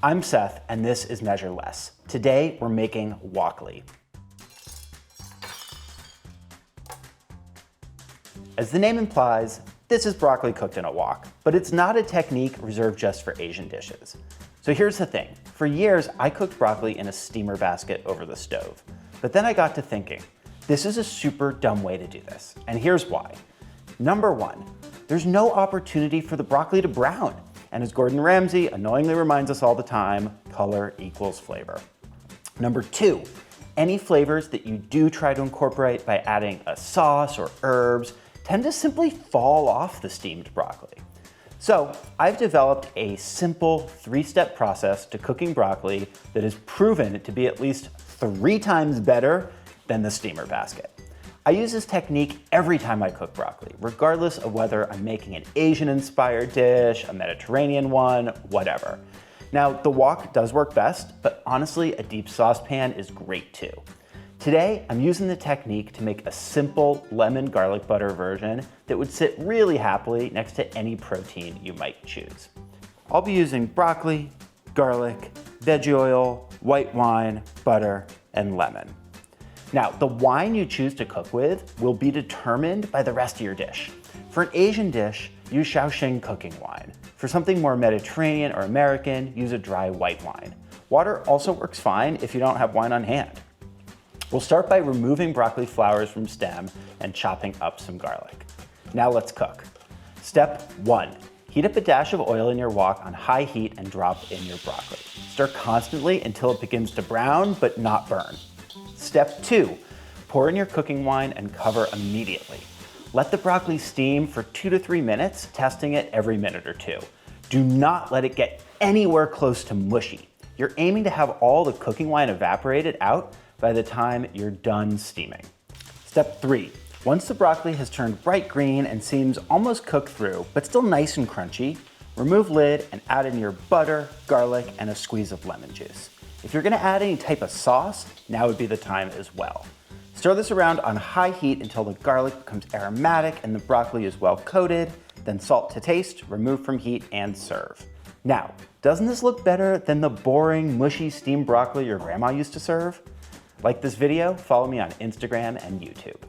I'm Seth, and this is Measure Less. Today, we're making wokkoli. As the name implies, this is broccoli cooked in a wok, but it's not a technique reserved just for Asian dishes. So here's the thing. For years, I cooked broccoli in a steamer basket over the stove. But then I got to thinking, this is a super dumb way to do this, and here's why. Number one, there's no opportunity for the broccoli to brown. And as Gordon Ramsay annoyingly reminds us all the time, color equals flavor. Number two, any flavors that you do try to incorporate by adding a sauce or herbs tend to simply fall off the steamed broccoli. So I've developed a simple 3-step process to cooking broccoli that is proven to be at least 3 times better than the steamer basket. I use this technique every time I cook broccoli, regardless of whether I'm making an Asian-inspired dish, a Mediterranean one, whatever. Now, the wok does work best, but honestly, a deep saucepan is great too. Today, I'm using the technique to make a simple lemon garlic butter version that would sit really happily next to any protein you might choose. I'll be using broccoli, garlic, veggie oil, white wine, butter, and lemon. Now, the wine you choose to cook with will be determined by the rest of your dish. For an Asian dish, use Shaoxing cooking wine. For something more Mediterranean or American, use a dry white wine. Water also works fine if you don't have wine on hand. We'll start by removing broccoli flowers from stem and chopping up some garlic. Now let's cook. Step 1. Heat up a dash of oil in your wok on high heat and drop in your broccoli. Stir constantly until it begins to brown but not burn. Step 2, pour in your cooking wine and cover immediately. Let the broccoli steam for 2 to 3 minutes, testing it every minute or two. Do not let it get anywhere close to mushy. You're aiming to have all the cooking wine evaporated out by the time you're done steaming. Step 3, once the broccoli has turned bright green and seems almost cooked through, but still nice and crunchy, remove lid and add in your butter, garlic, and a squeeze of lemon juice. If you're gonna add any type of sauce, now would be the time as well. Stir this around on high heat until the garlic becomes aromatic and the broccoli is well coated, then salt to taste, remove from heat, and serve. Now, doesn't this look better than the boring, mushy steamed broccoli your grandma used to serve? Like this video, follow me on Instagram and YouTube.